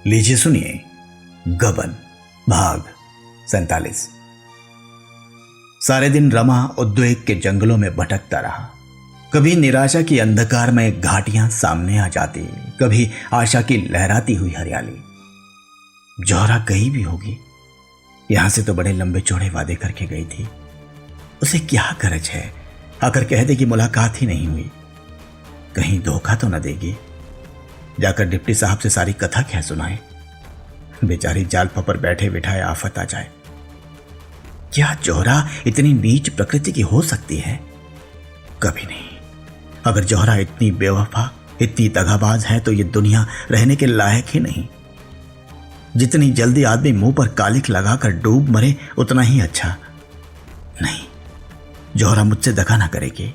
लीजिए सुनिए गबन भाग 47। सारे दिन रमा उद्वेग के जंगलों में भटकता रहा। कभी निराशा की अंधकार में घाटियां सामने आ जाती, कभी आशा की लहराती हुई हरियाली। जौहरा गई भी होगी, यहां से तो बड़े लंबे चौड़े वादे करके गई थी। उसे क्या गरज है आकर कह दे कि मुलाकात ही नहीं हुई। कहीं धोखा तो न देगी। जाकर डिप्टी साहब से सारी कथा क्या सुनाए। बेचारी जालपा पर बैठे बिठाए आफत आ जाए। क्या जौहरा इतनी नीच प्रकृति की हो सकती है? कभी नहीं। अगर जौहरा इतनी बेवफा, इतनी दगाबाज है तो ये दुनिया रहने के लायक ही नहीं। जितनी जल्दी आदमी मुंह पर कालिक लगाकर डूब मरे उतना ही अच्छा। नहीं, जौहरा मुझसे दगा ना करेगी।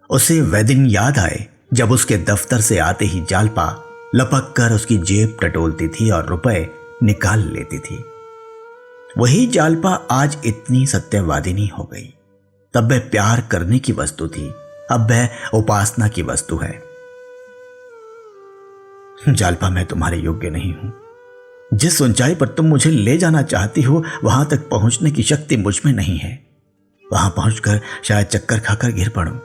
उसे वह दिन याद आए जब उसके दफ्तर से आते ही जालपा लपक कर उसकी जेब टटोलती थी और रुपए निकाल लेती थी। वही जालपा आज इतनी सत्यवादिनी हो गई। तब वह प्यार करने की वस्तु थी, अब वह उपासना की वस्तु है। जालपा, मैं तुम्हारे योग्य नहीं हूं। जिस ऊंचाई पर तुम मुझे ले जाना चाहती हो वहां तक पहुंचने की शक्ति मुझ में नहीं है। वहां पहुंचकर शायद चक्कर खाकर गिर पड़ूं।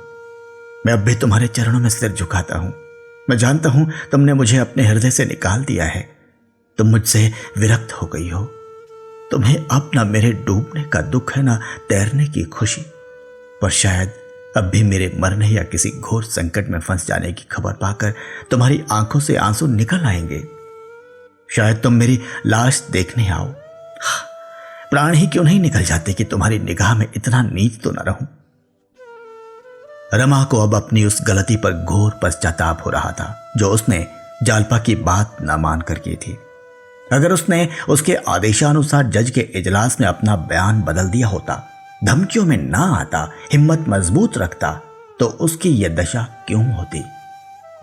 मैं अब भी तुम्हारे चरणों में सिर झुकाता हूं। मैं जानता हूं तुमने मुझे अपने हृदय से निकाल दिया है। तुम मुझसे विरक्त हो गई हो। तुम्हें अब ना मेरे डूबने का दुख है, ना तैरने की खुशी। पर शायद अब भी मेरे मरने या किसी घोर संकट में फंस जाने की खबर पाकर तुम्हारी आंखों से आंसू निकल आएंगे। शायद तुम मेरी लाश देखने आओ। प्राण ही क्यों नहीं निकल जाते कि तुम्हारी निगाह में इतना नीच तो न रहूं। रमा को अब अपनी उस गलती पर घोर पश्चाताप हो रहा था जो उसने जालपा की बात न मानकर की थी। अगर उसने उसके आदेशानुसार जज के इजलास में अपना बयान बदल दिया होता, धमकियों में ना आता, हिम्मत मजबूत रखता, तो उसकी यह दशा क्यों होती?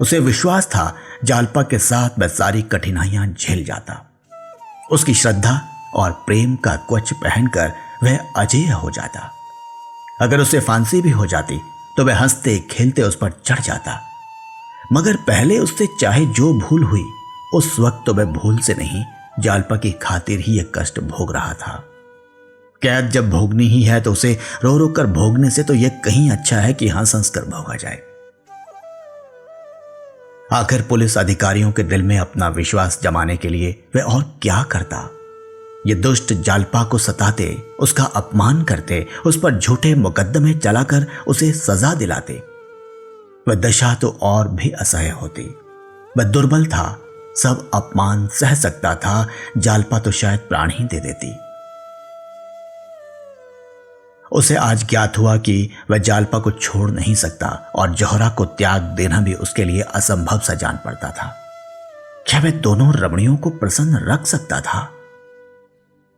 उसे विश्वास था जालपा के साथ वह सारी कठिनाइयां झेल जाता। उसकी श्रद्धा और प्रेम का कवच पहनकर वह अजेय हो जाता। अगर उसे फांसी भी हो जाती तो वह हंसते खेलते उस पर चढ़ जाता। मगर पहले उससे चाहे जो भूल हुई, उस वक्त तो वह भूल से नहीं, जालपा की खातिर ही यह कष्ट भोग रहा था। कैद जब भोगनी ही है तो उसे रो रो कर भोगने से तो यह कहीं अच्छा है कि हंस हंस कर भोगा जाए। आखिर पुलिस अधिकारियों के दिल में अपना विश्वास जमाने के लिए वह और क्या करता? ये दुष्ट जालपा को सताते, उसका अपमान करते, उस पर झूठे मुकदमे चलाकर उसे सजा दिलाते। वह दशा तो और भी असह्य होती। वह दुर्बल था, सब अपमान सह सकता था। जालपा तो शायद प्राण ही दे देती। उसे आज ज्ञात हुआ कि वह जालपा को छोड़ नहीं सकता और जौहरा को त्याग देना भी उसके लिए असंभव सा जान पड़ता था। क्या वह दोनों रमणियों को प्रसन्न रख सकता था?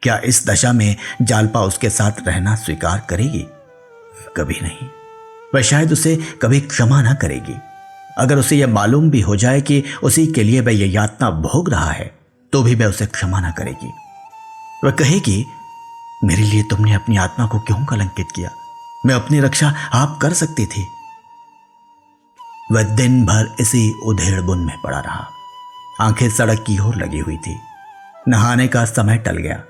क्या इस दशा में जालपा उसके साथ रहना स्वीकार करेगी? कभी नहीं। वह शायद उसे कभी क्षमा न करेगी। अगर उसे यह मालूम भी हो जाए कि उसी के लिए वह यह यातना भोग रहा है, तो भी वह उसे क्षमा न करेगी। वह कहेगी, मेरे लिए तुमने अपनी आत्मा को क्यों कलंकित किया? मैं अपनी रक्षा आप कर सकती थी। वह दिन भर इसी उधेड़बुन में पड़ा रहा। आंखें सड़क की ओर लगी हुई थी। नहाने का समय टल गया,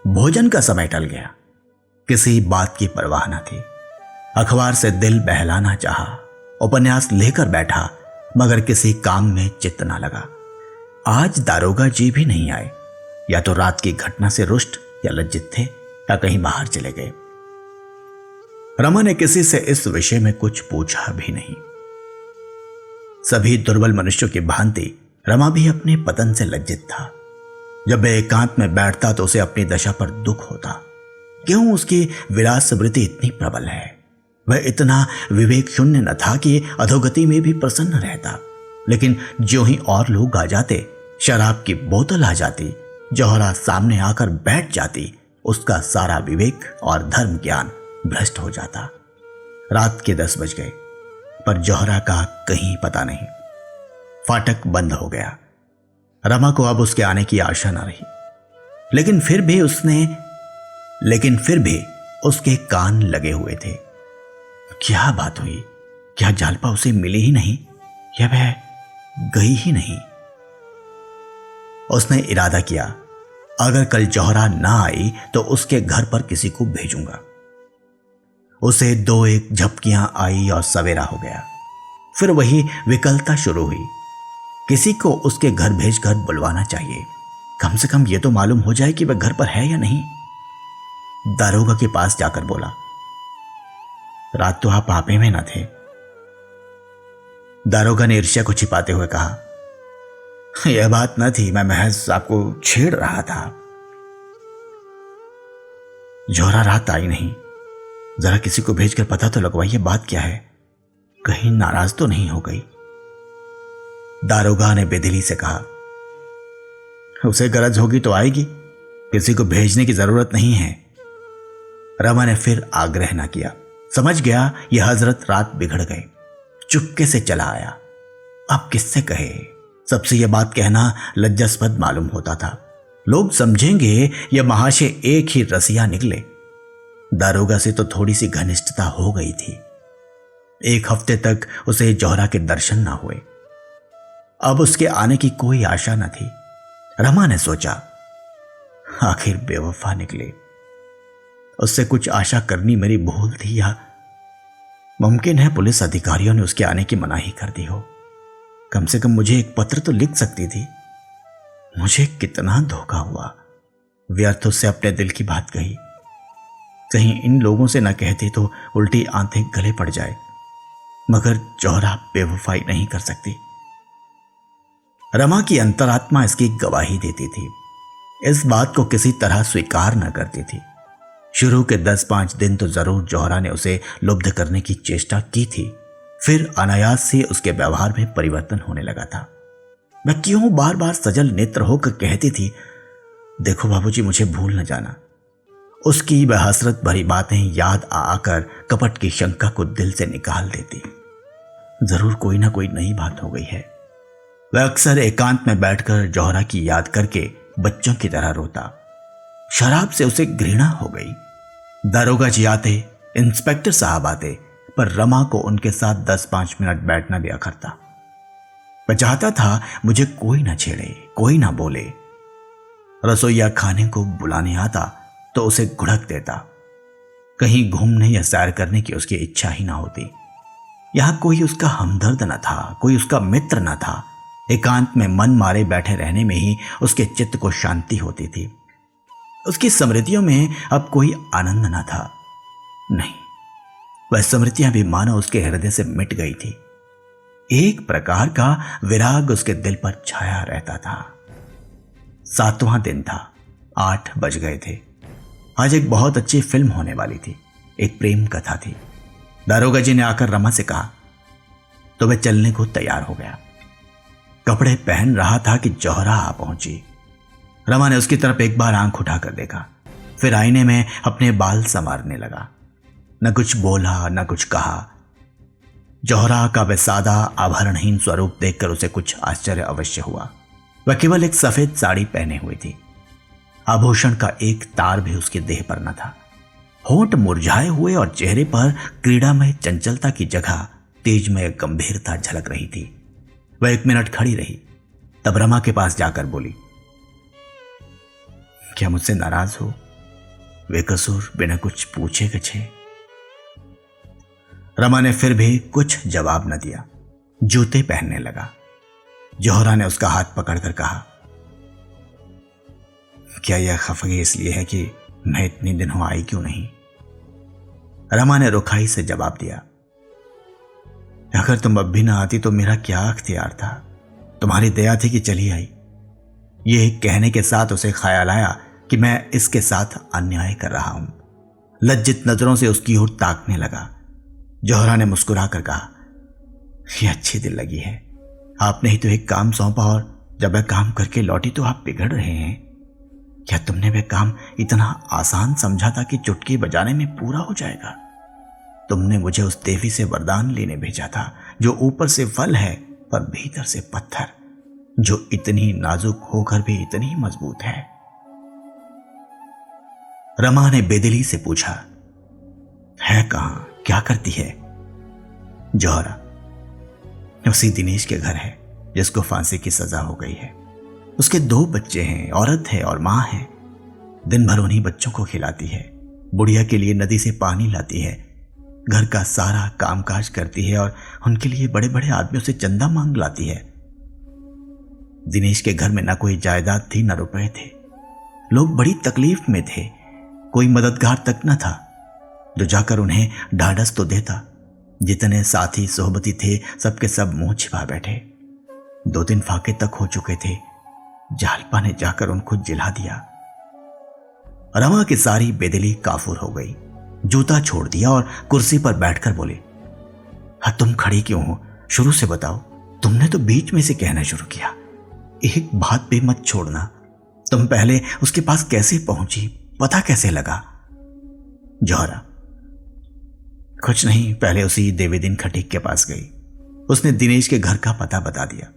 भोजन का समय टल गया। किसी बात की परवाह न थी। अखबार से दिल बहलाना चाहा, उपन्यास लेकर बैठा, मगर किसी काम में चित्त न लगा। आज दारोगा जी भी नहीं आए। या तो रात की घटना से रुष्ट या लज्जित थे, या कहीं बाहर चले गए। रमा ने किसी से इस विषय में कुछ पूछा भी नहीं। सभी दुर्बल मनुष्यों की भांति रमा भी अपने पतन से लज्जित था। जब वह एकांत में बैठता तो उसे अपनी दशा पर दुख होता। क्यों उसकी विलास वृत्ति इतनी प्रबल है? वह इतना विवेक शून्य न था कि अधोगति में भी प्रसन्न रहता। लेकिन ज्यों ही और लोग आ जाते, शराब की बोतल आ जाती, जौहरा सामने आकर बैठ जाती, उसका सारा विवेक और धर्म ज्ञान भ्रष्ट हो जाता। रात के 10 बज गए, पर जौहरा का कहीं पता नहीं। फाटक बंद हो गया। रमा को अब उसके आने की आशा न रही। लेकिन फिर भी उसके कान लगे हुए थे। क्या बात हुई? क्या जालपा उसे मिली ही नहीं, या वह गई ही नहीं? उसने इरादा किया, अगर कल जौहरा ना आई तो उसके घर पर किसी को भेजूंगा। उसे 2-1 झपकियां आई और सवेरा हो गया। फिर वही विकलता शुरू हुई। किसी को उसके घर भेजकर बुलवाना चाहिए, कम से कम यह तो मालूम हो जाए कि वह घर पर है या नहीं। दारोगा के पास जाकर बोला, रात तो आप आपे में न थे। दारोगा ने ईर्ष्या को छिपाते हुए कहा, यह बात न थी, मैं महज आपको छेड़ रहा था। जौहरा रात आई नहीं, जरा किसी को भेजकर पता तो लगवाइए बात क्या है, कहीं नाराज तो नहीं हो गई। दारोगा ने बेदिली से कहा, उसे गरज होगी तो आएगी, किसी को भेजने की जरूरत नहीं है। रमा ने फिर आग्रह न किया। समझ गया यह हजरत रात बिगड़ गए। चुपके से चला आया। अब किससे कहे? सबसे यह बात कहना लज्जास्पद मालूम होता था। लोग समझेंगे यह महाशय एक ही रसिया निकले। दारोगा से तो थोड़ी सी घनिष्ठता हो गई थी। 1 हफ्ते तक उसे जौहरा के दर्शन ना हुए। अब उसके आने की कोई आशा न थी। रमा ने सोचा, आखिर बेवफा निकले। उससे कुछ आशा करनी मेरी भूल थी, या मुमकिन है पुलिस अधिकारियों ने उसके आने की मनाही कर दी हो। कम से कम मुझे एक पत्र तो लिख सकती थी। मुझे कितना धोखा हुआ। व्यर्थ उससे अपने दिल की बात कही। कहीं इन लोगों से न कहती तो उल्टी आंतें गले पड़ जाए। मगर जौहरा बेवफाई नहीं कर सकती। रमा की अंतरात्मा इसकी गवाही देती थी। इस बात को किसी तरह स्वीकार न करती थी। शुरू के 10-5 दिन तो जरूर जौहरा ने उसे लुब्ध करने की चेष्टा की थी। फिर अनायास से उसके व्यवहार में परिवर्तन होने लगा था। मैं क्यों बार बार सजल नेत्र होकर कहती थी, देखो बाबूजी, मुझे भूल न जाना। उसकी वह हसरत भरी बातें याद आकर कपट की शंका को दिल से निकाल देती। जरूर कोई ना कोई नई बात हो गई है। वह अक्सर एकांत में बैठकर जौहरा की याद करके बच्चों की तरह रोता। शराब से उसे घृणा हो गई। दारोगा जी आते, इंस्पेक्टर साहब आते, पर रमा को उनके साथ 10-5 मिनट बैठना भी अखरता। मैं चाहता था मुझे कोई ना छेड़े, कोई ना बोले। रसोईया खाने को बुलाने आता तो उसे घुड़क देता। कहीं घूमने या सैर करने की उसकी इच्छा ही ना होती। यहां कोई उसका हमदर्द न था, कोई उसका मित्र न था। एकांत में मन मारे बैठे रहने में ही उसके चित्त को शांति होती थी। उसकी स्मृतियों में अब कोई आनंद न था। नहीं, वह स्मृतियां भी मानो उसके हृदय से मिट गई थी। एक प्रकार का विराग उसके दिल पर छाया रहता था। 7वां दिन था। 8 बज गए थे। आज एक बहुत अच्छी फिल्म होने वाली थी। एक प्रेम कथा थी। दारोगा जी ने आकर रमा से कहा तो वह चलने को तैयार हो गया। कपड़े पहन रहा था कि जौहरा आ पहुंची। रमा ने उसकी तरफ एक बार आंख उठाकर देखा, फिर आईने में अपने बाल संवारने लगा। न कुछ बोला, न कुछ कहा। जौहरा का वह सादा आभरणहीन स्वरूप देखकर उसे कुछ आश्चर्य अवश्य हुआ। वह केवल एक सफेद साड़ी पहने हुई थी। आभूषण का एक तार भी उसके देह पर न था। होंठ मुरझाए हुए और चेहरे पर क्रीड़ामय चंचलता की जगह तेजमय गंभीरता झलक रही थी। वह 1 मिनट खड़ी रही, तब रमा के पास जाकर बोली, क्या मुझसे नाराज हो? बेकसूर बिना कुछ पूछे गछे। रमा ने फिर भी कुछ जवाब न दिया। जूते पहनने लगा। जौहरा ने उसका हाथ पकड़कर कहा, क्या यह खफगी इसलिए है कि मैं इतने दिनों आई क्यों नहीं? रमा ने रुखाई से जवाब दिया, अगर तुम अब भी ना आती तो मेरा क्या अख्तियार था? तुम्हारी दया थी कि चली आई। ये कहने के साथ उसे ख्याल आया कि मैं इसके साथ अन्याय कर रहा हूं। लज्जित नजरों से उसकी ओर ताकने लगा। जौहरा ने मुस्कुरा कर कहा, यह अच्छी दिल लगी है। आपने ही तो एक काम सौंपा और जब वह काम करके लौटी तो आप बिगड़ रहे हैं। क्या तुमने वह काम इतना आसान समझा था कि चुटकी बजाने में पूरा हो जाएगा? तुमने मुझे उस देवी से वरदान लेने भेजा था जो ऊपर से फल है पर भीतर से पत्थर, जो इतनी नाजुक होकर भी इतनी मजबूत है। रमा ने बेदिली से पूछा, है कहां, क्या करती है? जौहरा, उसी दिनेश के घर है जिसको फांसी की सजा हो गई है। उसके 2 बच्चे हैं, औरत है और माँ है। दिन भर उन्हीं बच्चों को खिलाती है, बुढ़िया के लिए नदी से पानी लाती है, घर का सारा कामकाज करती है और उनके लिए बड़े बड़े आदमियों से चंदा मांग लाती है। दिनेश के घर में न कोई जायदाद थी, न रुपए थे। लोग बड़ी तकलीफ में थे, कोई मददगार तक न था जो जाकर उन्हें ढाढ़स तो देता। जितने साथी सोहबती थे सबके सब मुंह छिपा बैठे। 2 फाके तक हो चुके थे। जालपा ने जाकर उनको जिला दिया। रमा की सारी बेदिली काफूर हो गई, जूता छोड़ दिया और कुर्सी पर बैठकर बोले, हाँ तुम खड़ी क्यों हो? शुरू से बताओ। तुमने तो बीच में से कहना शुरू किया। एक बात भी मत छोड़ना। तुम पहले उसके पास कैसे पहुंची, पता कैसे लगा? जौहरा, कुछ नहीं, पहले उसी देवीदीन खटीक के पास गई। उसने दिनेश के घर का पता बता दिया।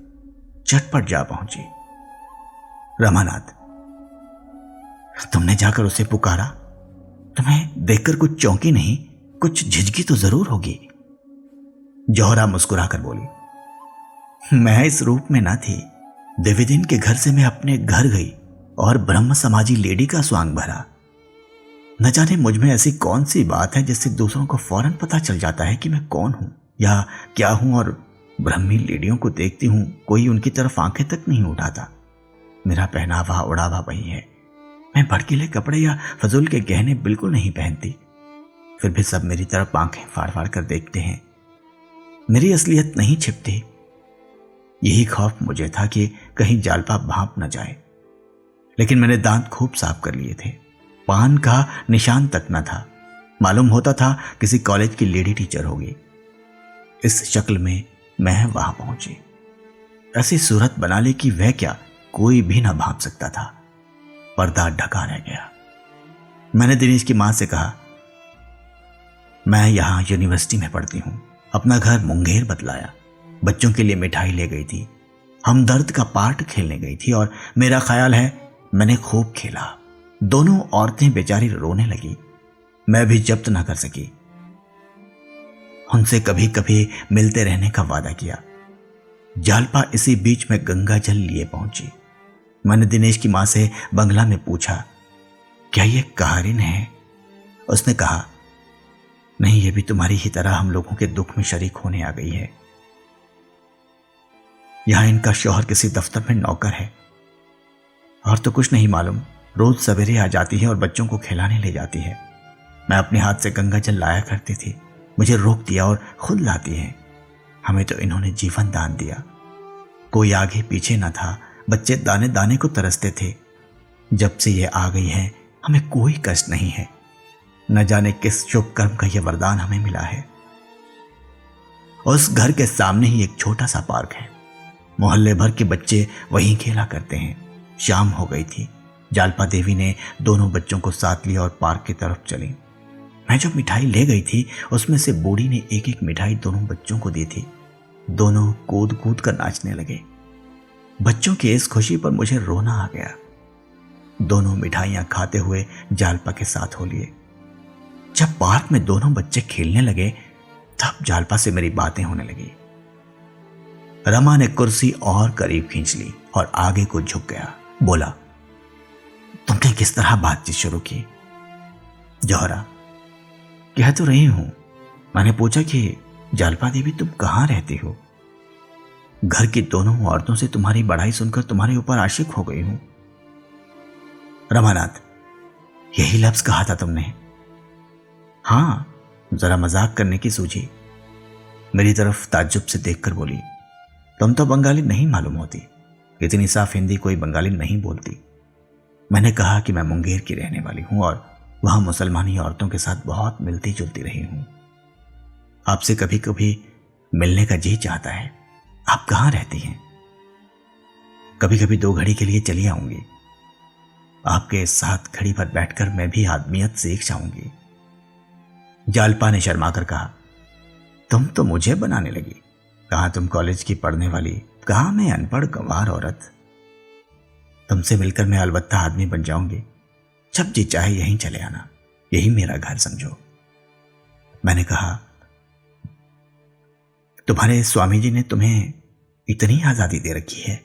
झटपट जा पहुंची। रमानाथ, तुमने जाकर उसे पुकारा? तुम्हें देखकर कुछ चौंकी नहीं, कुछ झिझकी तो जरूर होगी। जौहरा मुस्कुराकर बोली, मैं इस रूप में ना थी। देवीदीन के घर से मैं अपने घर गई और ब्रह्म समाजी लेडी का स्वांग भरा। न जाने मुझ में ऐसी कौन सी बात है जिससे दूसरों को फौरन पता चल जाता है कि मैं कौन हूं या क्या हूं, और ब्रह्मी लेडियों को देखती हूं, कोई उनकी तरफ आंखें तक नहीं उठाता। मेरा पहनावा उड़ावा वही है। मैं भड़कीले कपड़े या फजूल के गहने बिल्कुल नहीं पहनती, फिर भी सब मेरी तरफ आंखें फाड़ फाड़ कर देखते हैं। मेरी असलियत नहीं छिपती। यही खौफ मुझे था कि कहीं जालपा भांप न जाए। लेकिन मैंने दांत खूब साफ कर लिए थे, पान का निशान तक न था। मालूम होता था किसी कॉलेज की लेडी टीचर होगी। इस शक्ल में मैं वहां पहुंची। ऐसी सूरत बना ली कि वह क्या कोई भी ना भांप सकता था। पर्दा ढका रह गया। मैंने दिनेश की मां से कहा, मैं यहां यूनिवर्सिटी में पढ़ती हूं। अपना घर मुंगेर बतलाया। बच्चों के लिए मिठाई ले गई थी, हमदर्द का पार्ट खेलने गई थी और मेरा ख्याल है मैंने खूब खेला। दोनों औरतें बेचारी रोने लगी। मैं भी जब्त ना कर सकी। उनसे कभी कभी मिलते रहने का वादा किया। जालपा इसी बीच में गंगा जल लिए पहुंची। मैंने दिनेश की मां से बंगला में पूछा, क्या ये कहारिन है? उसने कहा, नहीं, ये भी तुम्हारी ही तरह हम लोगों के दुख में शरीक होने आ गई है। यहां इनका शौहर किसी दफ्तर में नौकर है और तो कुछ नहीं मालूम। रोज सवेरे आ जाती है और बच्चों को खिलाने ले जाती है। मैं अपने हाथ से गंगा जल लाया करती थी, मुझे रोक दिया और खुद लाती है। हमें तो इन्होंने जीवन दान दिया। कोई आगे पीछे न था। बच्चे दाने दाने को तरसते थे। जब से ये आ गई है हमें कोई कष्ट नहीं है। न जाने किस शुभ कर्म का यह वरदान हमें मिला है। उस घर के सामने ही एक छोटा सा पार्क है। मोहल्ले भर के बच्चे वहीं खेला करते हैं। शाम हो गई थी। जालपा देवी ने दोनों बच्चों को साथ लिया और पार्क की तरफ चली। मैं जो मिठाई ले गई थी उसमें से बूढ़ी ने एक एक मिठाई दोनों बच्चों को दी थी। दोनों कूद कूद कर नाचने लगे। बच्चों की इस खुशी पर मुझे रोना आ गया। दोनों मिठाइयां खाते हुए जालपा के साथ हो लिए। जब पार्क में दोनों बच्चे खेलने लगे तब जालपा से मेरी बातें होने लगी। रमा ने कुर्सी और करीब खींच ली और आगे को झुक गया। बोला, तुमने किस तरह बातचीत शुरू की? जौहरा, कह तो रही हूं। मैंने पूछा कि जालपा देवी तुम कहां रहती हो? घर की दोनों औरतों से तुम्हारी बड़ाई सुनकर तुम्हारे ऊपर आशिक हो गई हूं। रमानाथ, यही लफ्ज कहा था तुमने? हां, जरा मजाक करने की सूझी। मेरी तरफ ताज्जुब से देखकर बोली, तुम तो बंगाली नहीं मालूम होती। इतनी साफ हिंदी कोई बंगाली नहीं बोलती। मैंने कहा कि मैं मुंगेर की रहने वाली हूं और वहां मुसलमानी औरतों के साथ बहुत मिलती जुलती रही हूं। आपसे कभी कभी मिलने का जी चाहता है। आप कहां रहती हैं? कभी कभी 2 घड़ी के लिए चली आऊंगी। आपके साथ घड़ी पर बैठकर मैं भी आदमियत सीख जाऊंगी। जालपा ने शर्माकर कहा, तुम तो मुझे बनाने लगी। कहां तुम कॉलेज की पढ़ने वाली, कहां मैं अनपढ़ गंवार औरत। तुमसे मिलकर मैं अलबत्ता आदमी बन जाऊंगी। जब जी चाहे यहीं चले आना, यही मेरा घर समझो। मैंने कहा, तुम्हारे स्वामी जी ने तुम्हें इतनी आजादी दे रखी है?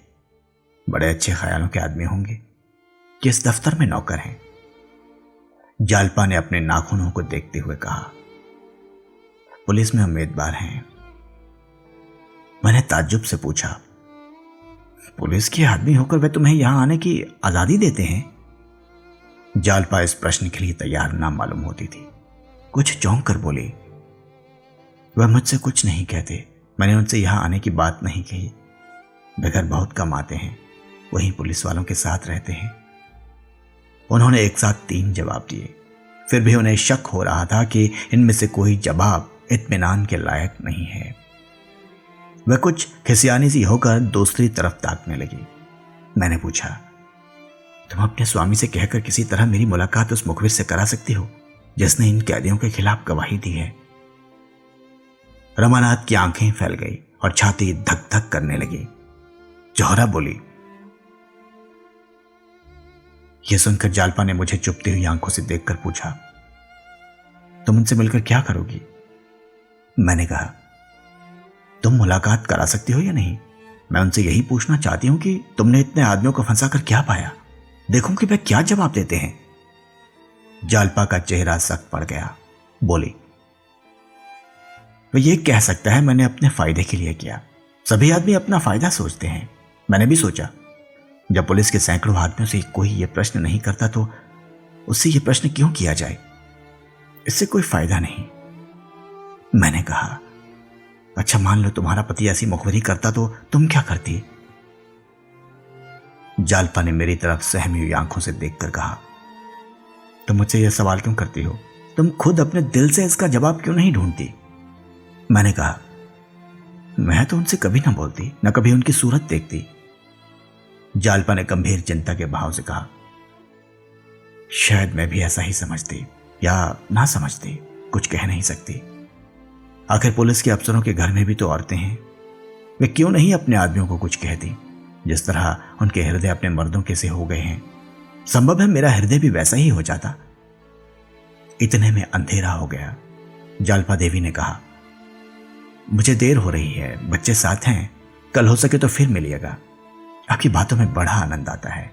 बड़े अच्छे ख्यालों के आदमी होंगे। किस दफ्तर में नौकर हैं? जालपा ने अपने नाखूनों को देखते हुए कहा, पुलिस में उम्मीदवार हैं। मैंने ताज्जुब से पूछा, पुलिस के आदमी होकर वे तुम्हें यहां आने की आजादी देते हैं? जालपा इस प्रश्न के लिए तैयार ना मालूम होती थी। कुछ चौंक कर बोली, वह मुझसे कुछ नहीं कहते। मैंने उनसे यहां आने की बात नहीं कही। वे घर बहुत कम आते हैं, वहीं पुलिस वालों के साथ रहते हैं। उन्होंने एक साथ 3 जवाब दिए। फिर भी उन्हें शक हो रहा था कि इनमें से कोई जवाब इत्मीनान के लायक नहीं है। वह कुछ खिसियानी सी होकर दूसरी तरफ ताकने लगी। मैंने पूछा, तुम अपने स्वामी से कहकर किसी तरह मेरी मुलाकात उस मुखबिर से करा सकती हो जिसने इन कैदियों के खिलाफ गवाही दी है? रमानाथ की आंखें फैल गई और छाती धक धक करने लगी। जौहरा बोली। यह सुनकर जालपा ने मुझे चुपती हुई आंखों से देखकर पूछा, तुम उनसे मिलकर क्या करोगी? मैंने कहा, तुम मुलाकात करा सकती हो या नहीं? मैं उनसे यही पूछना चाहती हूं कि तुमने इतने आदमियों को फंसा कर क्या पाया। देखूं कि वे क्या जवाब देते हैं। जालपा का चेहरा सख्त पड़ गया। बोली, वे ये कह सकता है मैंने अपने फायदे के लिए किया। सभी आदमी अपना फायदा सोचते हैं। मैंने भी सोचा, जब पुलिस के सैकड़ों आदमियों से कोई यह प्रश्न नहीं करता तो उससे यह प्रश्न क्यों किया जाए? इससे कोई फायदा नहीं। मैंने कहा, अच्छा मान लो तुम्हारा पति ऐसी मुखबिरी करता तो तुम क्या करती? जालपा ने मेरी तरफ सहमी हुई आंखों से देखकर कहा, तुम मुझसे यह सवाल क्यों करती हो? तुम खुद अपने दिल से इसका जवाब क्यों नहीं ढूंढती? मैंने कहा, मैं तो उनसे कभी ना बोलती, न कभी उनकी सूरत देखती। जालपा ने गंभीर चिंता के भाव से कहा, शायद मैं भी ऐसा ही समझती या ना समझती, कुछ कह नहीं सकती। आखिर पुलिस के अफसरों के घर में भी तो औरतें हैं। वे क्यों नहीं अपने आदमियों को कुछ कहती, जिस तरह उनके हृदय अपने मर्दों के से हो गए हैं। संभव है मेरा हृदय भी वैसा ही हो जाता। इतने में अंधेरा हो गया। जालपा देवी ने कहा, मुझे देर हो रही है, बच्चे साथ हैं, कल हो सके तो फिर मिलिएगा। आपकी बातों में बड़ा आनंद आता है।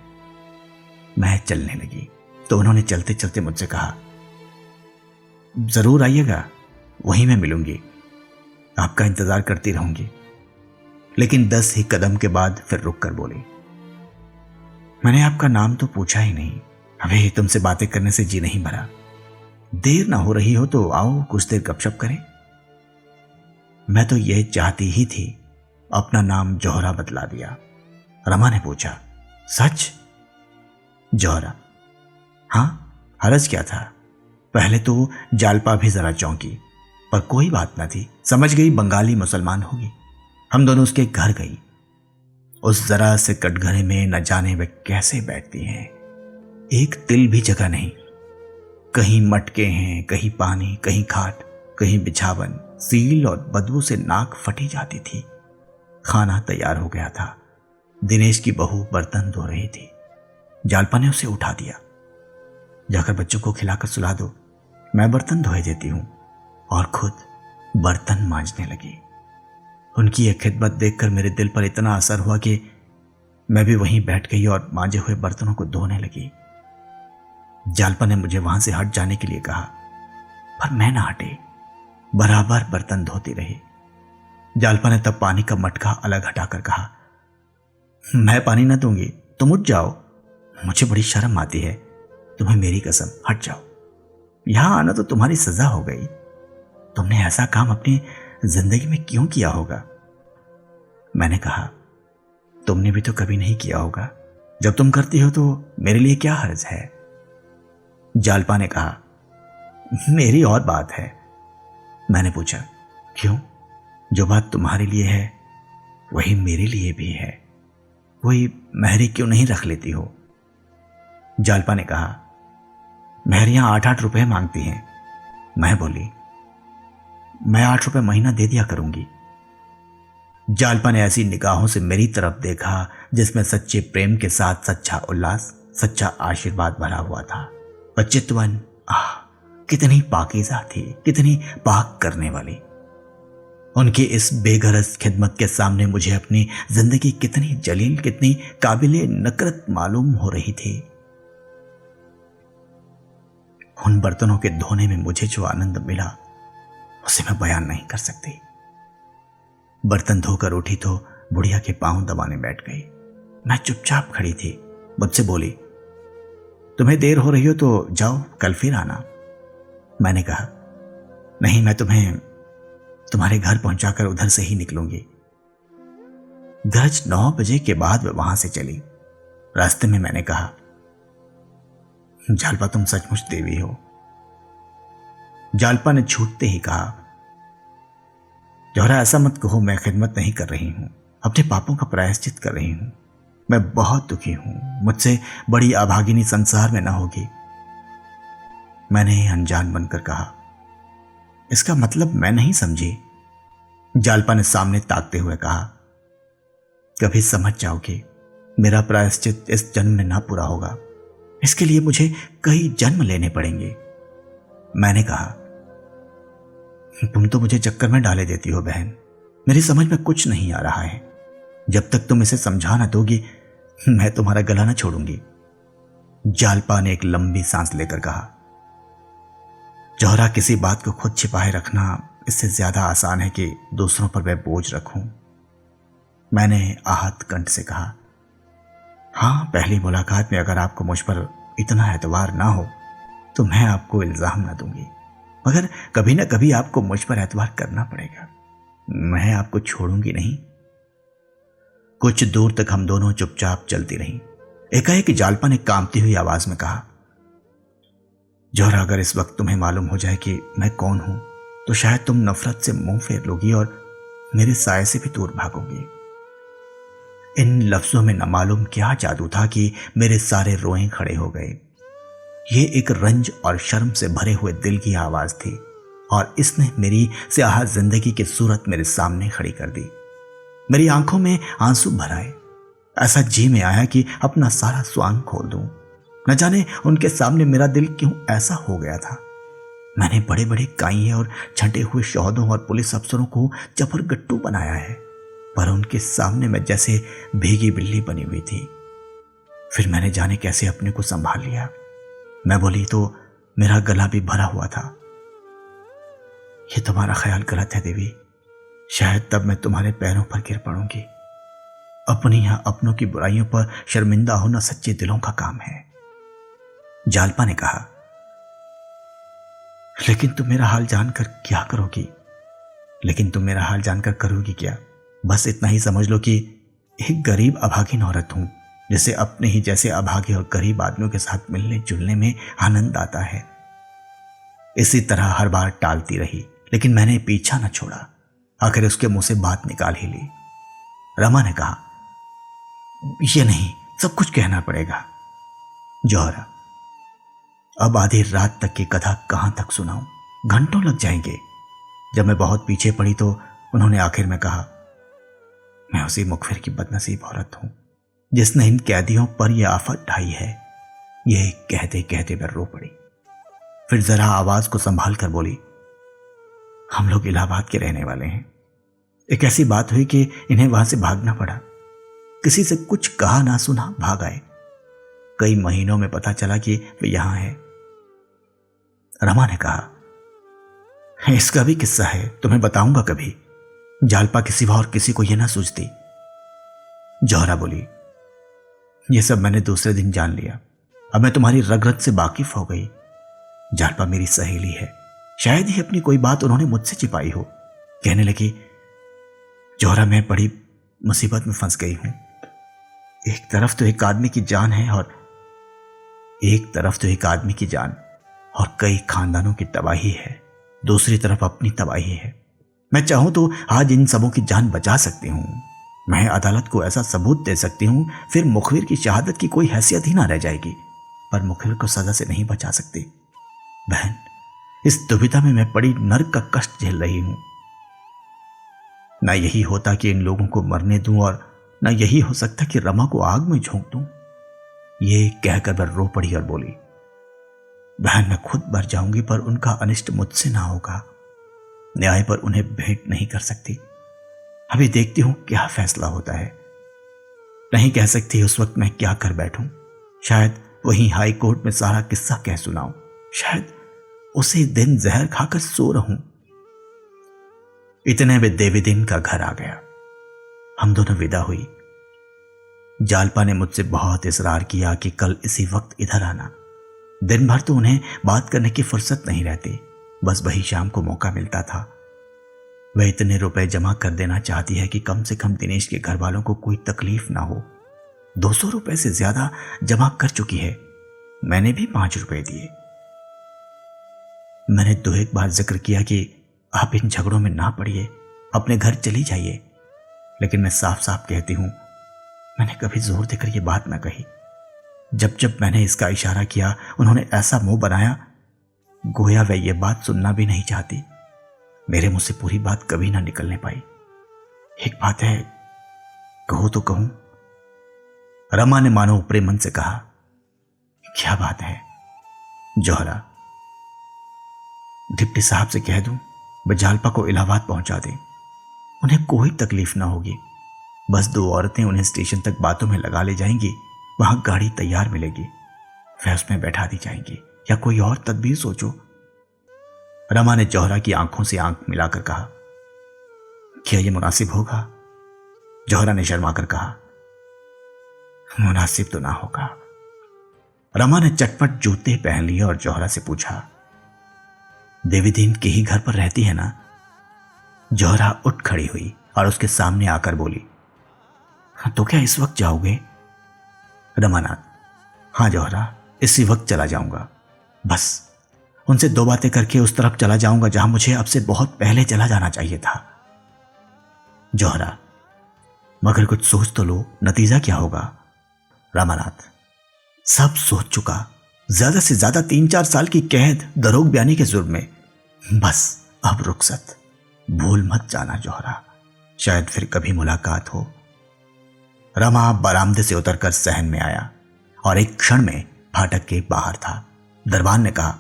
मैं चलने लगी तो उन्होंने चलते चलते मुझसे कहा, जरूर आइएगा, वहीं मैं मिलूंगी, आपका इंतजार करती रहूंगी। लेकिन 10 ही कदम के बाद फिर रुक कर बोली, मैंने आपका नाम तो पूछा ही नहीं। अबे तुमसे बातें करने से जी नहीं भरा। देर ना हो रही हो तो आओ कुछ देर गपशप करें। मैं तो यह चाहती ही थी। अपना नाम जौहरा बतला दिया। रमा ने पूछा, सच? जौहरा, हां, हरज क्या था? पहले तो जालपा भी जरा चौंकी, पर कोई बात न थी। समझ गई बंगाली मुसलमान होगी। हम दोनों उसके घर गई। उस जरा से कटघरे में न जाने वे कैसे बैठती हैं। एक तिल भी जगह नहीं। कहीं मटके हैं, कहीं पानी, कहीं खाट, कहीं बिछावन। सील और बदबू से नाक फटी जाती थी। खाना तैयार हो गया था। दिनेश की बहू बर्तन धो रही थी। जालपा ने उसे उठा दिया। जाकर बच्चों को खिलाकर सुला दो, मैं बर्तन धोए देती हूं। और खुद बर्तन मांजने लगी। उनकी यह खिदमत देखकर मेरे दिल पर इतना असर हुआ कि मैं भी वहीं बैठ गई और मांजे हुए बर्तनों को धोने लगी। जालपा ने मुझे वहां से हट जाने के लिए कहा, पर मैं ना हटे, बराबर बर्तन धोती रही। जालपा ने तब पानी का मटका अलग हटाकर कहा, मैं पानी ना दूंगी, तुम उठ जाओ। मुझे बड़ी शर्म आती है, तुम्हें मेरी कसम, हट जाओ। यहां आना तो तुम्हारी सजा हो गई। तुमने ऐसा काम अपनी जिंदगी में क्यों किया होगा? मैंने कहा, तुमने भी तो कभी नहीं किया होगा। जब तुम करती हो तो मेरे लिए क्या हर्ज है? जालपा ने कहा, मेरी और बात है। मैंने पूछा, क्यों? जो बात तुम्हारे लिए है वही मेरे लिए भी है। वही मेहरी क्यों नहीं रख लेती हो? जालपा ने कहा, मेहरियां 8-8 रुपए मांगती हैं। मैं बोली, मैं 8 रुपए महीना दे दिया करूंगी। जालपा ने ऐसी निगाहों से मेरी तरफ देखा जिसमें सच्चे प्रेम के साथ सच्चा उल्लास, सच्चा आशीर्वाद भरा हुआ था। वह चितवन, कितनी पाकीज़ा थी, कितनी पाक करने वाली। उनकी इस बेगरज खिदमत के सामने मुझे अपनी जिंदगी कितनी जलील, कितनी काबिले नकरत मालूम हो रही थी। उन बर्तनों के धोने में मुझे जो आनंद मिला उसे मैं बयान नहीं कर सकती। बर्तन धोकर उठी तो बुढ़िया के पांव दबाने बैठ गई। मैं चुपचाप खड़ी थी। मुझसे बोली, तुम्हें देर हो रही हो तो जाओ, कल फिर आना। मैंने कहा, नहीं, मैं तुम्हें तुम्हारे घर पहुंचाकर उधर से ही निकलूंगी। गरज 9 बजे के बाद वह वहां से चली। रास्ते में मैंने कहा, जालपा तुम सचमुच देवी हो। जालपा ने छूटते ही कहा, जौहरा ऐसा मत कहो, मैं खिदमत नहीं कर रही हूं, अपने पापों का प्रायश्चित कर रही हूं। मैं बहुत दुखी हूं, मुझसे बड़ी अभागिनी संसार में ना होगी। मैंने अनजान बनकर कहा, इसका मतलब मैं नहीं समझी। जालपा ने सामने ताकते हुए कहा, कभी समझ जाओगे, मेरा प्रायश्चित इस जन्म में ना पूरा होगा। इसके लिए मुझे कई जन्म लेने पड़ेंगे। मैंने कहा, तुम तो मुझे चक्कर में डाले देती हो बहन, मेरी समझ में कुछ नहीं आ रहा है। जब तक तुम इसे समझा ना दोगी मैं तुम्हारा गला ना छोड़ूंगी। जालपा ने एक लंबी सांस लेकर कहा, जौहरा, किसी बात को खुद छिपाए रखना इससे ज्यादा आसान है कि दूसरों पर वह बोझ रखूं। मैंने आहत कंठ से कहा, हां, पहली मुलाकात में अगर आपको मुझ पर इतना एतबार ना हो तो मैं आपको इल्जाम ना दूंगी, मगर कभी ना कभी आपको मुझ पर एतबार करना पड़ेगा। मैं आपको छोड़ूंगी नहीं। कुछ दूर तक हम दोनों चुपचाप चलती रहीं। एकाएक जालपा ने कांपती हुई आवाज में कहा, जौहरा, अगर इस वक्त तुम्हें मालूम हो जाए कि मैं कौन हूं तो शायद तुम नफरत से मुंह फेर लोगी और मेरे साये से भी दूर भागोगी। इन लफ्जों में न मालूम क्या जादू था कि मेरे सारे रोए खड़े हो गए। ये एक रंज और शर्म से भरे हुए दिल की आवाज थी और इसने मेरी स्याह जिंदगी की सूरत मेरे सामने खड़ी कर दी। मेरी आंखों में आंसू भर आए। ऐसा जी में आया कि अपना सारा स्वांग खोल दूं। न जाने उनके सामने मेरा दिल क्यों ऐसा हो गया था। मैंने बड़े बड़े काइये और छंटे हुए शौहदों और पुलिस अफसरों को जबरगट्टू बनाया है, पर उनके सामने मैं जैसे भीगी बिल्ली बनी हुई थी। फिर मैंने जाने कैसे अपने को संभाल लिया। मैं बोली तो मेरा गला भी भरा हुआ था, ये तुम्हारा ख्याल गलत है देवी। शायद तब मैं तुम्हारे पैरों पर गिर पड़ूंगी। अपनी या अपनों की बुराइयों पर शर्मिंदा होना सच्चे दिलों का काम है। जालपा ने कहा, लेकिन तुम मेरा हाल जानकर क्या करोगी? लेकिन तुम मेरा हाल जानकर करोगी क्या? बस इतना ही समझ लो कि एक गरीब अभागिन औरत हूं, जिसे अपने ही जैसे अभागे और गरीब आदमियों के साथ मिलने जुलने में आनंद आता है। इसी तरह हर बार टालती रही, लेकिन मैंने पीछा न छोड़ा। आखिर उसके मुंह से बात निकाल ही ली। रमा ने कहा, ये नहीं, सब कुछ कहना पड़ेगा। जौहरा, अब आधी रात तक की कथा कहां तक सुनाऊं? घंटों लग जाएंगे। जब मैं बहुत पीछे पड़ी तो उन्होंने आखिर में कहा, मैं उसी मुखबिर की बदनसीब औरत हूं जिसने इन कैदियों पर यह आफत ढाई है। ये कहते कहते मैं रो पड़ी। फिर जरा आवाज को संभाल कर बोली, हम लोग इलाहाबाद के रहने वाले हैं। एक ऐसी बात हुई कि इन्हें वहां से भागना पड़ा। किसी से कुछ कहा ना सुना भाग आए। कई महीनों में पता चला कि वे यहां है। रमा ने कहा, इसका भी किस्सा है, तुम्हें बताऊंगा कभी। जालपा के सिवा और किसी को यह ना सूझती। जौहरा बोली, यह सब मैंने दूसरे दिन जान लिया। अब मैं तुम्हारी रग रग से वाकिफ हो गई। जालपा मेरी सहेली है, शायद ही अपनी कोई बात उन्होंने मुझसे छिपाई हो। कहने लगी, जौहरा, मैं बड़ी मुसीबत में फंस गई हूं। एक तरफ तो एक आदमी की जान है और कई खानदानों की तबाही है। दूसरी तरफ अपनी तबाही है। मैं चाहूं तो आज इन सबों की जान बचा सकती हूं। मैं अदालत को ऐसा सबूत दे सकती हूं, फिर मुखबिर की शहादत की कोई हैसियत ही ना रह जाएगी। पर मुखबिर को सजा से नहीं बचा सकती। बहन, इस दुविधा में मैं बड़ी नर्क का कष्ट झेल रही हूं। ना यही होता कि इन लोगों को मरने दूं और ना यही हो सकता कि रमा को आग में झोंक दूं। ये कहकर वह रो पड़ी और बोली, बहन, मैं खुद मर जाऊंगी पर उनका अनिष्ट मुझसे ना होगा। न्याय पर उन्हें भेंट नहीं कर सकती। अभी देखती हूं क्या फैसला होता है। नहीं कह सकती उस वक्त मैं क्या कर बैठूं। शायद वहीं हाई कोर्ट में सारा किस्सा कह सुनाऊं। शायद उसी दिन जहर खाकर सो रहूं। इतने में देवीदीन का घर आ गया। हम दोनों विदा हुई। जालपा ने मुझसे बहुत इसरार किया कि कल इसी वक्त इधर आना। दिन भर तो उन्हें बात करने की फुर्सत नहीं रहती, बस वही शाम को मौका मिलता था। वह इतने रुपए जमा कर देना चाहती है कि कम से कम दिनेश के घर वालों को कोई तकलीफ ना हो। 200 रुपए से ज्यादा जमा कर चुकी है। मैंने भी 5 रुपए दिए। मैंने 2-1 बार जिक्र किया कि आप इन झगड़ों में ना पड़िए, अपने घर चली जाइए, लेकिन मैं साफ साफ कहती हूं, मैंने कभी जोर देकर यह बात ना कही। जब जब मैंने इसका इशारा किया, उन्होंने ऐसा मुंह बनाया गोया वह यह बात सुनना भी नहीं चाहती। मेरे मुंह से पूरी बात कभी ना निकलने पाई। एक बात है, कहो तो कहूं। रमा ने मानो ऊपरे मन से कहा, क्या बात है? जौहरा, डिप्टी साहब से कह दूं वह जालपा को इलाहाबाद पहुंचा दें। उन्हें कोई तकलीफ ना होगी। बस 2 औरतें उन्हें स्टेशन तक बातों में लगा ले जाएंगी। वहां गाड़ी तैयार मिलेगी, वह उसमें बैठा दी जाएंगी, या कोई और तदबीर सोचो। रमा ने जौहरा की आंखों से आंख मिलाकर कहा, क्या यह मुनासिब होगा? जौहरा ने शर्माकर कहा, मुनासिब तो ना होगा। रमा ने चटपट जूते पहन लिए और जौहरा से पूछा, देवीदीन के ही घर पर रहती है ना? जौहरा उठ खड़ी हुई और उसके सामने आकर बोली, तो क्या इस वक्त जाओगे? रमानाथ, हाँ जौहरा, इसी वक्त चला जाऊंगा। बस उनसे 2 बातें करके उस तरफ चला जाऊंगा जहां मुझे अब से बहुत पहले चला जाना चाहिए था। जौहरा, मगर कुछ सोच तो लो, नतीजा क्या होगा? रामानाथ, सब सोच चुका। ज्यादा से ज्यादा 3-4 साल की कैद दरोग बयानी के जुर्म में। बस अब रुखसत। भूल मत जाना जौहरा, शायद फिर कभी मुलाकात हो। रमा बरामदे से उतरकर सहन में आया और एक क्षण में फाटक के बाहर था। दरबान ने कहा,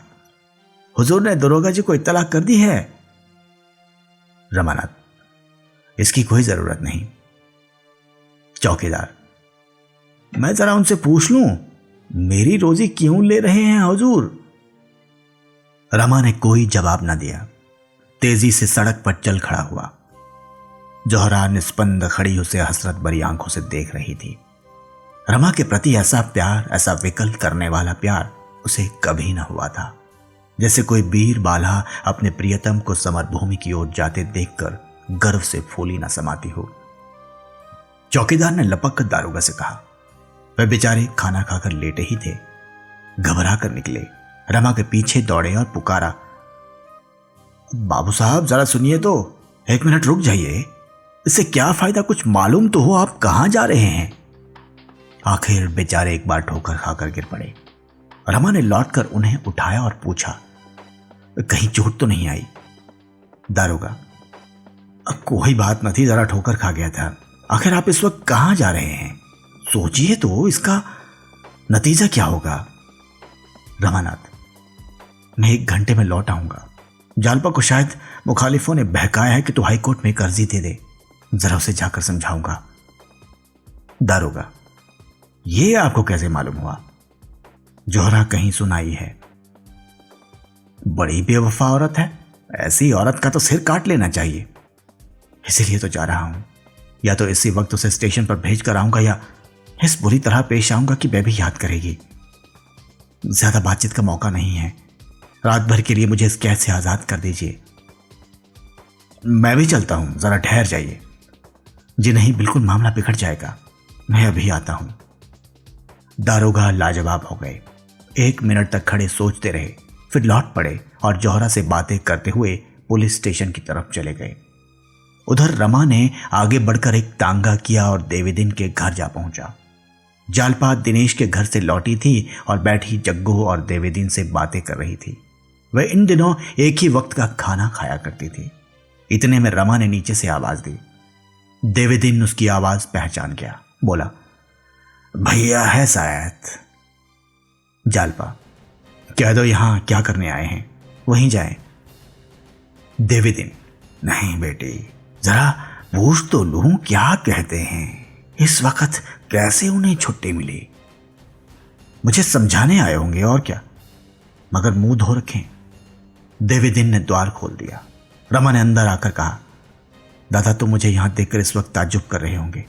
हुजूर ने दरोगा जी को इत्तला कर दी है? रमानाथ, इसकी कोई जरूरत नहीं। चौकीदार, मैं जरा उनसे पूछ लूं, मेरी रोजी क्यों ले रहे हैं हुजूर? रमा ने कोई जवाब ना दिया। तेजी से सड़क पर चल खड़ा हुआ। जौहरा निस्पंद खड़ी उसे हसरत भरी आंखों से देख रही थी। रमा के प्रति ऐसा प्यार, ऐसा विकल करने वाला प्यार उसे कभी न हुआ था। जैसे कोई वीर बाला अपने प्रियतम को समरभूमि की ओर जाते देखकर गर्व से फूली न समाती हो। चौकीदार ने लपक कर दारोगा से कहा, वह बेचारे खाना खाकर लेटे ही थे। घबरा कर निकले, रमा के पीछे दौड़े और पुकारा, बाबू साहब जरा सुनिए तो, 1 मिनट रुक जाइए। इससे क्या फायदा, कुछ मालूम तो हो आप कहां जा रहे हैं? आखिर बेचारे एक बार ठोकर खाकर गिर पड़े। रमा ने लौटकर उन्हें उठाया और पूछा, कहीं चोट तो नहीं आई? दारोगा, कोई बात न थी, जरा ठोकर खा गया था। आखिर आप इस वक्त कहां जा रहे हैं? सोचिए तो, इसका नतीजा क्या होगा? रमानाथ, मैं 1 घंटे में लौट आऊंगा। जालपा को शायद मुखालिफों ने बहकाया है कि तू हाईकोर्ट में एक अर्जी दे दे, जरा उसे जाकर समझाऊंगा। दारोगा, ये आपको कैसे मालूम हुआ? जौहरा कहीं सुनाई है। बड़ी बेवफा औरत है, ऐसी औरत का तो सिर काट लेना चाहिए। इसीलिए तो जा रहा हूं। या तो इसी वक्त उसे स्टेशन पर भेज कर आऊंगा, या इस बुरी तरह पेश आऊंगा कि वह भी याद करेगी। ज्यादा बातचीत का मौका नहीं है। रात भर के लिए मुझे इस कैद से आजाद कर दीजिए। मैं भी चलता हूं, जरा ठहर जाइए। जी नहीं, बिल्कुल मामला बिगड़ जाएगा, मैं अभी आता हूं। दारोगा लाजवाब हो गए। 1 मिनट तक खड़े सोचते रहे, फिर लौट पड़े और जौहरा से बातें करते हुए पुलिस स्टेशन की तरफ चले गए। उधर रमा ने आगे बढ़कर एक तांगा किया और देवीदीन के घर जा पहुंचा। जालपा दिनेश के घर से लौटी थी और बैठी जग्गू और देवीदीन से बातें कर रही थी। वह इन दिनों एक ही वक्त का खाना खाया करती थी। इतने में रमा ने नीचे से आवाज दी। देवीदीन उसकी आवाज पहचान गया, बोला, भैया है शायद। जालपा, कह दो यहां क्या करने आए हैं, वहीं जाएं। देवीदीन, नहीं बेटी, जरा पूछ तो लूं क्या कहते हैं, इस वक्त कैसे उन्हें छुट्टी मिली। मुझे समझाने आए होंगे और क्या, मगर मुंह धो रखें। देवीदीन ने द्वार खोल दिया। रमा ने अंदर आकर कहा, दादा तुम मुझे यहां देखकर इस वक्त ताज्जुब कर रहे होंगे।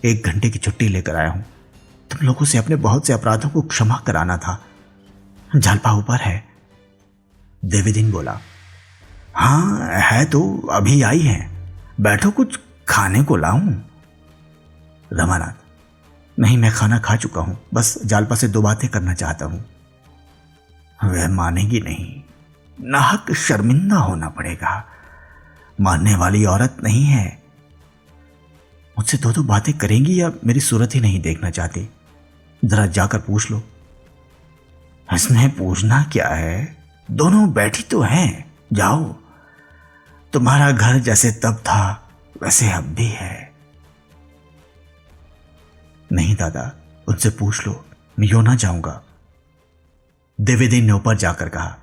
1 घंटे की छुट्टी लेकर आया हूं। तुम लोगों से अपने बहुत से अपराधों को क्षमा कराना था। जालपा ऊपर है। देवीदीन बोला, हाँ है तो अभी आई है, बैठो कुछ खाने को लाऊं। रमानाथ, नहीं मैं खाना खा चुका हूं, बस जालपा से 2 बातें करना चाहता हूं। वह मानेगी नहीं, नाहक शर्मिंदा होना पड़ेगा। मानने वाली औरत नहीं है। मुझसे 2 बातें करेंगी या मेरी सूरत ही नहीं देखना चाहती? जरा जाकर पूछ लो। इसमें पूछना क्या है, दोनों बैठी तो हैं, जाओ। तुम्हारा घर जैसे तब था वैसे अब भी है। नहीं दादा, उनसे पूछ लो, मैं यूं ना जाऊंगा। देवीदीन ने ऊपर जाकर कहा,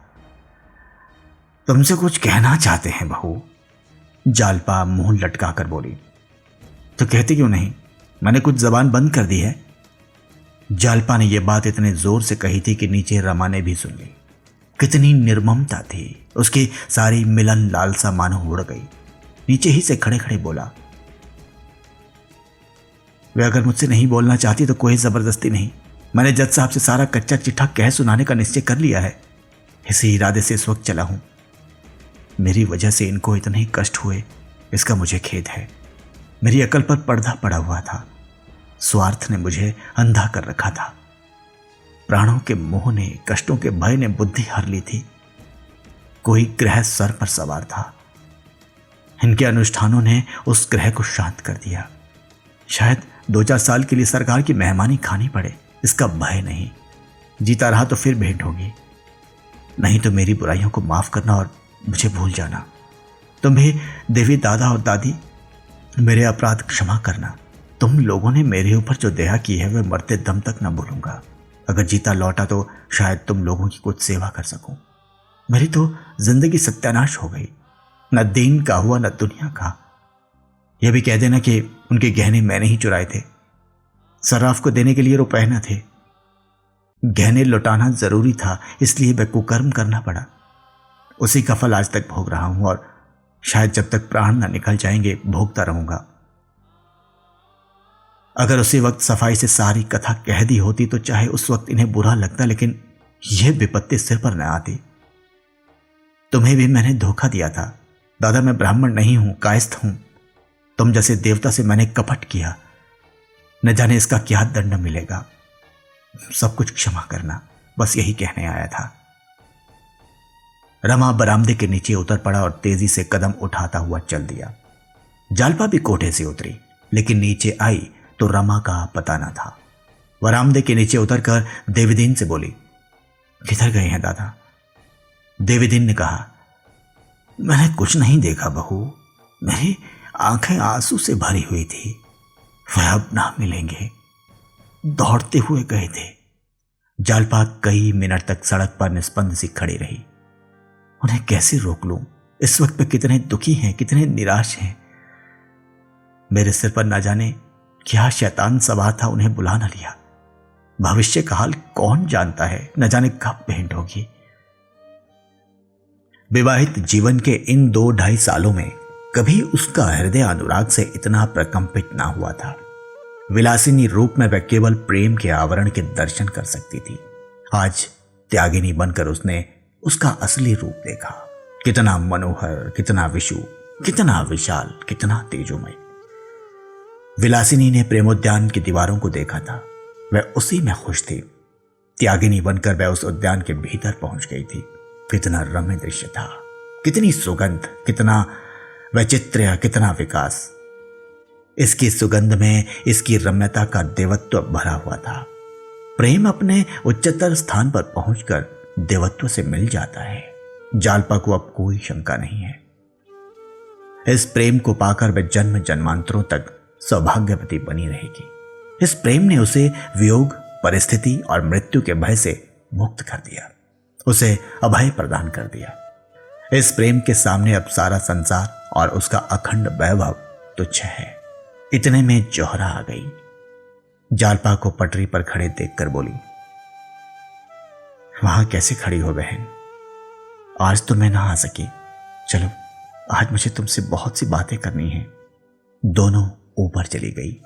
तुमसे कुछ कहना चाहते हैं बहू। जालपा मुंह लटकाकर बोली, तो कहती क्यों नहीं, मैंने कुछ जबान बंद कर दी है। जालपा ने यह बात इतने जोर से कही थी कि नीचे रमा ने भी सुन ली। कितनी निर्ममता थी, उसकी सारी मिलन लालसा मानो उड़ गई। नीचे ही से खड़े खड़े बोला, वे अगर मुझसे नहीं बोलना चाहती तो कोई जबरदस्ती नहीं। मैंने जज साहब से सारा कच्चा चिट्ठा कह सुनाने का निश्चय कर लिया है। इसी इरादे से इस वक्त चला हूं। मेरी वजह से इनको इतने कष्ट हुए, इसका मुझे खेद है। मेरी अकल पर पर्दा पड़ा हुआ था। स्वार्थ ने मुझे अंधा कर रखा था। प्राणों के मोह ने, कष्टों के भय ने बुद्धि हर ली थी। कोई ग्रह सर पर सवार था। इनके अनुष्ठानों ने उस ग्रह को शांत कर दिया। शायद 2-4 साल के लिए सरकार की मेहमानी खानी पड़े, इसका भय नहीं। जीता रहा तो फिर भेंट होगी, नहीं तो मेरी बुराइयों को माफ करना और मुझे भूल जाना। तुम भी देवी दादा और दादी, मेरे अपराध क्षमा करना। तुम लोगों ने मेरे ऊपर जो दया की है वह मरते दम तक न भूलूंगा। अगर जीता लौटा तो शायद तुम लोगों की कुछ सेवा कर सकूं। मेरी तो जिंदगी सत्यानाश हो गई, न दीन का हुआ न दुनिया का। यह भी कह देना कि उनके गहने मैंने ही चुराए थे। सर्राफ को देने के लिए रुपए न थे। गहने लौटाना जरूरी था, इसलिए वह कुकर्म करना पड़ा। उसी का फल आज तक भोग रहा हूं और शायद जब तक प्राण न निकल जाएंगे भोगता रहूंगा। अगर उसी वक्त सफाई से सारी कथा कह दी होती तो चाहे उस वक्त इन्हें बुरा लगता, लेकिन यह विपत्ति सिर पर न आती। तुम्हें भी मैंने धोखा दिया था दादा। मैं ब्राह्मण नहीं हूं, कायस्थ हूं। तुम जैसे देवता से मैंने कपट किया, न जाने इसका क्या दंड मिलेगा। सब कुछ क्षमा करना, बस यही कहने आया था। रमा बरामदे के नीचे उतर पड़ा और तेजी से कदम उठाता हुआ चल दिया। जालपा भी कोठे से उतरी, लेकिन नीचे आई तो रमा का पता न था। बरामदे के नीचे उतरकर देवीदीन से बोली, किधर गए हैं दादा? देवीदीन ने कहा, मैंने कुछ नहीं देखा बहू। मेरी आंखें आंसू से भरी हुई थी। वह अब ना मिलेंगे, दौड़ते हुए गए थे। जालपा कई मिनट तक सड़क पर निस्पंद सी खड़ी रही। उन्हें कैसे रोक लूं? इस वक्त पे कितने दुखी हैं, कितने निराश हैं। मेरे सिर पर न जाने क्या शैतान सवार था, उन्हें बुला न लिया। भविष्य का हाल कौन जानता है, न जाने कब भेंट होगी। विवाहित जीवन के इन 2-2.5 सालों में कभी उसका हृदय अनुराग से इतना प्रकंपित ना हुआ था। विलासिनी रूप में वह केवल प्रेम के आवरण के दर्शन कर सकती थी। आज त्यागिनी बनकर उसने उसका असली रूप देखा। कितना मनोहर, कितना विशु, कितना विशाल, कितना तेजोमय। विलासिनी ने प्रेमोद्यान की दीवारों को देखा था, वह उसी में खुश थी। त्यागिनी बनकर वह उस उद्यान के भीतर पहुंच गई थी। कितना रम्य दृश्य था, कितनी सुगंध, कितना वैचित्र्य, कितना विकास। इसकी सुगंध में इसकी रम्यता का देवत्व भरा हुआ था। प्रेम अपने उच्चतर स्थान पर पहुंचकर देवत्व से मिल जाता है। जालपा को अब कोई शंका नहीं है। इस प्रेम को पाकर वह जन्म जन्मांतरों तक सौभाग्यवती बनी रहेगी। इस प्रेम ने उसे वियोग, परिस्थिति और मृत्यु के भय से मुक्त कर दिया, उसे अभय प्रदान कर दिया। इस प्रेम के सामने अब सारा संसार और उसका अखंड वैभव तुच्छ है। इतने में जोहरा आ गई। जालपा को पटरी पर खड़े देखकर बोली, वहां कैसे खड़ी हो बहन? आज तो मैं ना आ सकी। चलो, आज मुझे तुमसे बहुत सी बातें करनी है। दोनों ऊपर चली गई।